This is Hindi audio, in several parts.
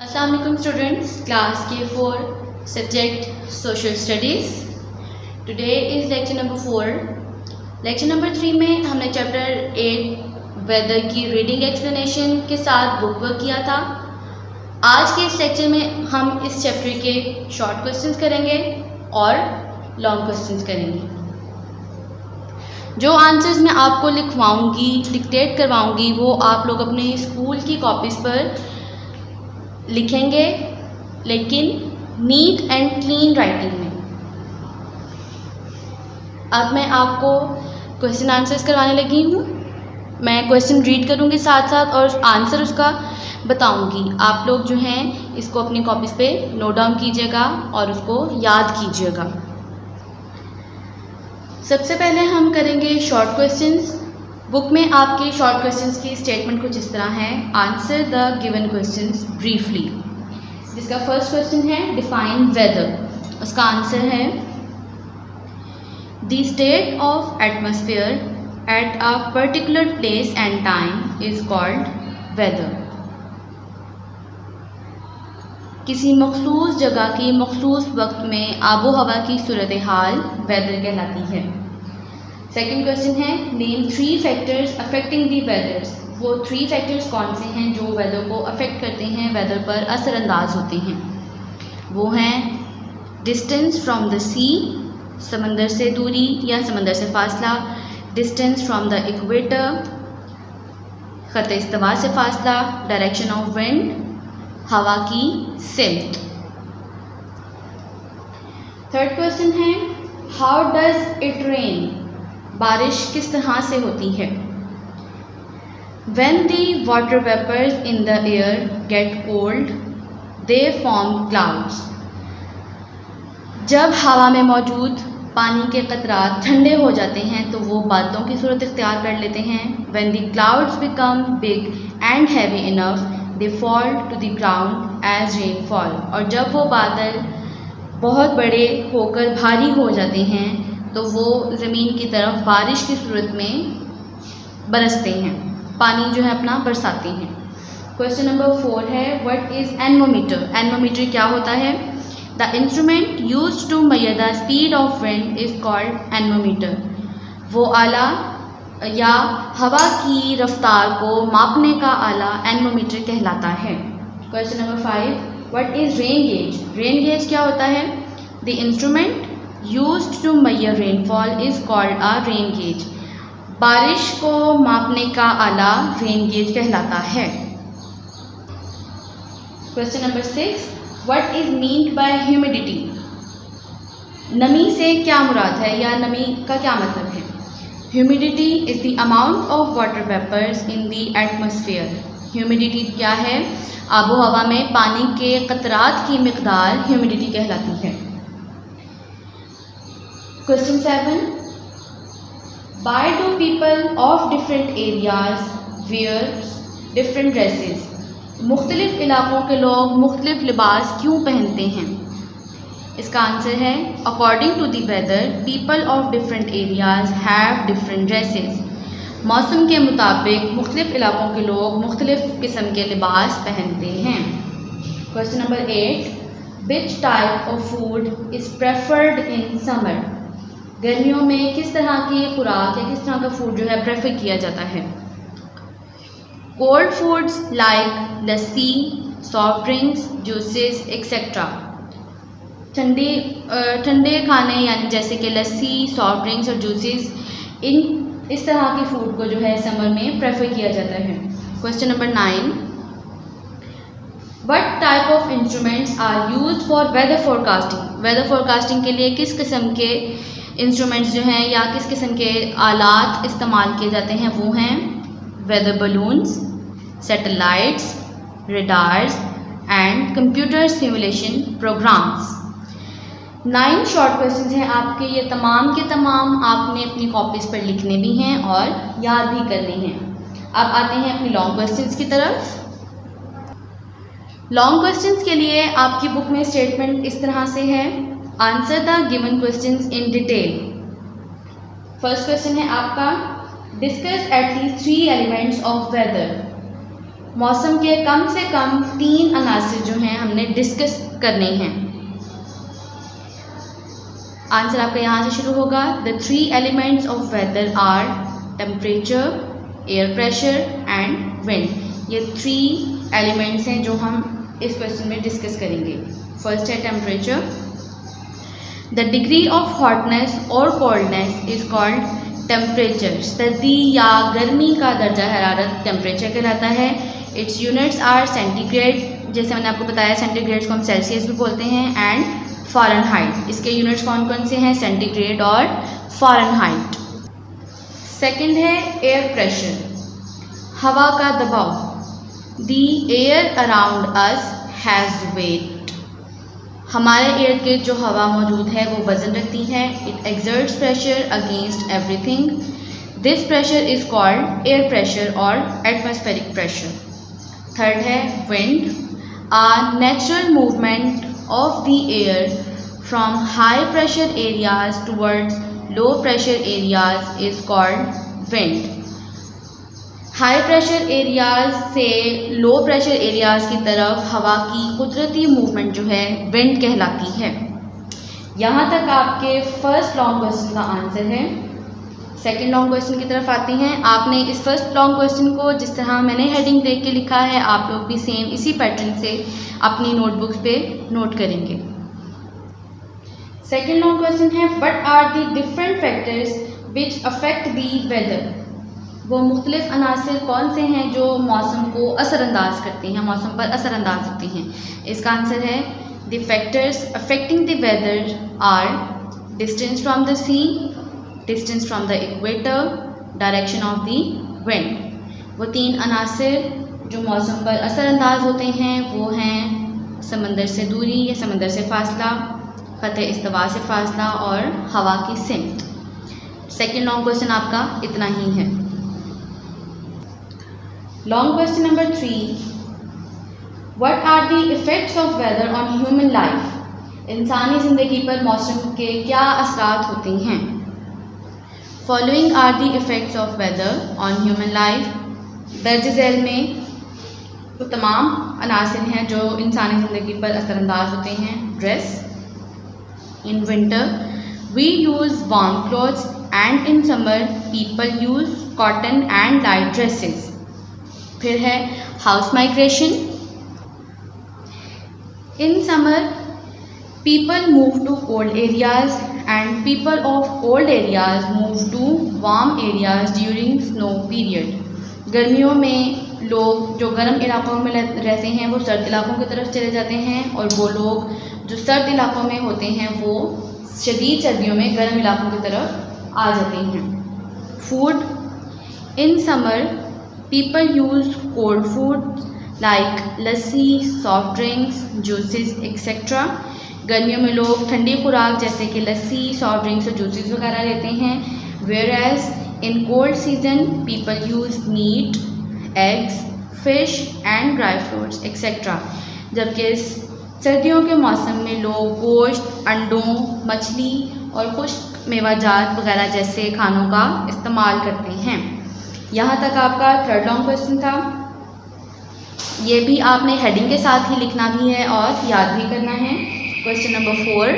अस्सलाम वालेकुम students, class K4 subject social studies. Today is lecture number 4। Lecture number 3 में हमने चैप्टर 8 वेदर की रीडिंग एक्सप्लेनेशन के साथ बुक वर्क किया था। आज के इस लेक्चर में हम इस चैप्टर के शॉर्ट क्वेश्चंस करेंगे और लॉन्ग क्वेश्चंस करेंगे। जो आंसर्स मैं आपको लिखवाऊंगी, डिक्टेट करवाऊंगी, वो आप लोग अपने स्कूल की कॉपीज़ पर लिखेंगे, लेकिन नीट एंड क्लीन राइटिंग में। अब मैं आपको क्वेश्चन आंसर्स करवाने लगी हूँ। मैं क्वेश्चन रीड करूँगी साथ साथ और आंसर उसका बताऊँगी। आप लोग जो हैं इसको अपनी कॉपीज़ पे नोट डाउन कीजिएगा और उसको याद कीजिएगा। सबसे पहले हम करेंगे शॉर्ट क्वेश्चंस। बुक में आपके शॉर्ट क्वेश्चंस की स्टेटमेंट कुछ इस तरह है। Answer the given questions briefly. जिसका फर्स्ट क्वेश्चन है डिफाइन वेदर। उसका आंसर है the state of atmosphere at a particular place and time is called weather. किसी मखसूस जगह की मखसूस वक्त में आबो हवा की सूरत हाल वेदर कहलाती है। सेकेंड क्वेश्चन है नेम 3 फैक्टर्स अफेक्टिंग दी वेदर्स। वो 3 फैक्टर्स कौन से हैं जो वेदर को अफेक्ट करते हैं, वेदर पर असरअंदाज होते हैं। वो हैं डिस्टेंस फ्रॉम द सी, समंदर से दूरी या समंदर से फासला, डिस्टेंस फ्रॉम द इक्वेटर, खत इस्तवा से फासला, डायरेक्शन ऑफ विंड, हवा की सिमत। थर्ड क्वेश्चन है हाउ डज इट रेन। बारिश किस तरह से होती है। When the water vapors in the air get cold, they form clouds. जब हवा में मौजूद पानी के कतरात ठंडे हो जाते हैं तो वो बादलों की सूरत इख्तियार कर लेते हैं। When the clouds become big and heavy enough, they fall to the ground as rainfall. और जब वो बादल बहुत बड़े होकर भारी हो जाते हैं तो वो ज़मीन की तरफ बारिश की सूरत में बरसते हैं, पानी जो है अपना बरसाते हैं। क्वेश्चन नंबर 4 है व्हाट इज़ एनमोमीटर। एनमोमीटर क्या होता है। The instrument used to measure the speed of wind is called anemometer. वो आला या हवा की रफ्तार को मापने का आला एनमोमीटर कहलाता है। Question number 5 what is rain gauge. Rain gauge क्या होता है। The instrument used to measure rainfall is called a rain gauge. बारिश को मापने का आला रेन गेज कहलाता है। Question number 6 what is meant by humidity. नमी से क्या मुराद है या नमी का क्या मतलब है। Humidity is the amount of water vapours in the atmosphere. Humidity क्या है। आबो हवा में पानी के कतरात की मिकदार ह्यूमिडिटी कहलाती है। Question 7 Why do people of different areas wear different dresses? मुख्तलिफ इलाक़ों के लोग मुख्तलिफ लिबास क्यों पहनते हैं। इसका आंसर है according to the weather people of different areas have different dresses. मौसम के मुताबिक मुख्तलिफ इलाक़ों के लोग मुख्तलिफ किस्म के लिबास पहनते हैं। Question number 8 which type of food is preferred in summer. गर्मियों में किस तरह की खुराक या किस तरह का फूड जो है प्रेफर किया जाता है। कोल्ड फूड्स लाइक लस्सी, सॉफ्ट ड्रिंक्स, जूसेस एक्सेट्रा। ठंडे खाने यानी जैसे कि लस्सी, सॉफ्ट ड्रिंक्स और जूसेस, इस तरह के फूड को जो है समर में प्रेफर किया जाता है। Question number 9 what type of instruments are used for weather forecasting. Weather forecasting के लिए किस किस्म के इंस्ट्रूमेंट्स जो हैं या किस किस्म के आलात इस्तेमाल किए जाते हैं। वो हैं weather balloons, satellites, radars and computer simulation programs. 9 short questions हैं आपके। ये तमाम के तमाम आपने अपनी कॉपीज़ पर लिखने भी हैं और याद भी करने हैं। अब आते हैं अपनी लॉन्ग क्वेश्चंस की तरफ। लॉन्ग क्वेश्चंस के लिए आपकी बुक में स्टेटमेंट इस तरह से है answer the given questions in detail. First question है आपका discuss at least 3 elements of weather. मौसम के कम से कम 3 अनासिर जो हैं हमने डिस्कस करने हैं। आंसर आपका यहाँ से शुरू होगा। The 3 elements of weather are temperature, air pressure and wind. ये 3 एलिमेंट्स हैं जो हम इस क्वेश्चन में डिस्कस करेंगे। फर्स्ट है temperature. The degree of hotness और कोल्डनेस इज कॉल्ड टेम्परेचर। सर्दी या गर्मी का दर्जा हरारत टेम्परेचर कहलाता है। इट्स यूनिट्स आर सेंटीग्रेड, जैसे मैंने आपको बताया सेंटीग्रेड को हम सेल्सियस भी बोलते हैं, एंड फ़ारेनहाइट। इसके यूनिट्स कौन कौन से हैं? सेंटीग्रेड और फ़ारेनहाइट। सेकंड है एयर प्रेशर, हवा का दबाव। The air around us has wait. हमारे इर्द गिर्द जो हवा मौजूद है वो वज़न रखती है। It exerts pressure against everything. This pressure is called air pressure और एटमॉस्फेरिक प्रेशर। थर्ड है wind. A natural movement of the air from high pressure areas towards low pressure areas is called wind. High pressure areas से लो प्रेशर एरियाज की तरफ हवा की कुदरती मूवमेंट जो है विंड कहलाती है। यहाँ तक आपके फर्स्ट लॉन्ग क्वेश्चन का आंसर है। सेकंड लॉन्ग क्वेश्चन की तरफ आते हैं। आपने इस फर्स्ट लॉन्ग क्वेश्चन को जिस तरह मैंने हेडिंग देख के लिखा है, आप लोग भी सेम इसी पैटर्न से अपनी नोटबुक्स पे नोट करेंगे। सेकंड लॉन्ग क्वेश्चन है, what are the different factors which affect the weather. वो मुख्तलिफ अनासिर कौन से हैं जो मौसम को असरअंदाज करते हैं, मौसम पर असरअंदाज होते हैं। इसका आंसर है the factors affecting the weather are distance from the sea, distance from the equator, direction of the wind. वो 3 अनासिर जो मौसम पर असरअंदाज होते हैं वो हैं समंदर से दूरी या समंदर से फासला, ख़ते इस्तिवा से फासला और हवा की सिमत। सेकेंड लॉन्ग क्वेश्चन आपका इतना ही है। Long question number 3, what are the effects of weather on human life. इंसानी ज़िंदगी पर मौसम के क्या असरात होते हैं। Following are the effects of weather on human life. दर्ज झैल में वो तमाम अनासिर हैं जो इंसानी ज़िंदगी पर असरअंदाज होते हैं। Dress, in winter we use warm clothes and in summer people use cotton and light dresses. फिर है house migration. In summer people move to cold areas and people of cold areas move to warm areas during snow period. गर्मियों में लोग जो गर्म इलाकों में रहते हैं वो सर्द इलाकों की तरफ चले जाते हैं, और वो लोग जो सर्द इलाकों में होते हैं वो शदीद सर्दियों में गर्म इलाकों की तरफ आ जाते हैं। Food, in summer people use cold foods like lassi, soft drinks, juices etcetera. गर्मियों में लोग ठंडी खुराक जैसे कि लस्सी, सॉफ्ट ड्रिंक्स और जूसेस वगैरह लेते हैं। whereas in cold season people use meat, eggs, fish and dry fruits etcetera. जबकि सर्दियों के मौसम में लोग गोश्त, अंडों, मछली और खुश्क मेवाजात वगैरह जैसे खानों का इस्तेमाल करते हैं। यहाँ तक आपका थर्ड लॉन्ग क्वेश्चन था। ये भी आपने हेडिंग के साथ ही लिखना भी है और याद भी करना है। Question number 4,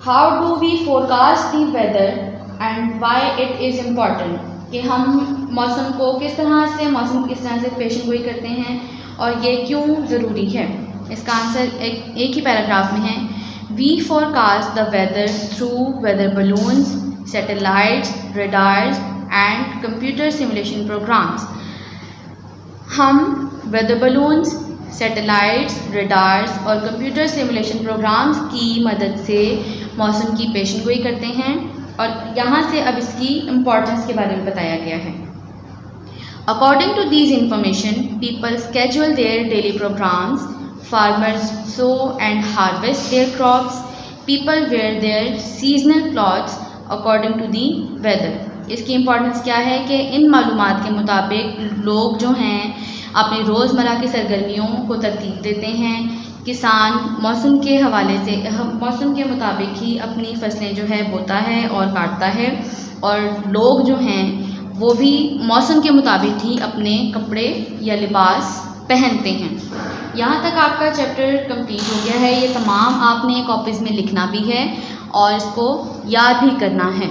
how do we forecast the weather and why it is important. कि हम मौसम को किस तरह से पेशन गोई करते हैं और ये क्यों ज़रूरी है। इसका आंसर एक ही पैराग्राफ में है। We forecast the weather through weather balloons, satellites, radars and computer simulation programs. हम वेदर बलून्स, सैटेलाइट्स, रडार्स और कंप्यूटर सिमुलेशन प्रोग्राम्स की मदद से मौसम की पेशन गोई करते हैं, और यहाँ से अब इसकी इम्पोर्टेंस के बारे में बताया गया है। According to these information people schedule their daily programs, farmers sow and harvest their crops, people wear their seasonal clothes according to the weather. इसकी इम्पोर्टेंस क्या है कि इन मालूमात के मुताबिक लोग जो हैं अपनी रोज़मर्रा की सरगर्मियों को तरतीब देते हैं। किसान मौसम के हवाले से मौसम के मुताबिक ही अपनी फसलें जो है बोता है और काटता है, और लोग जो हैं वो भी मौसम के मुताबिक ही अपने कपड़े या लिबास पहनते हैं। यहाँ तक आपका चैप्टर कंप्लीट हो गया है। ये तमाम आपने कॉपीज़ में लिखना भी है और इसको याद भी करना है।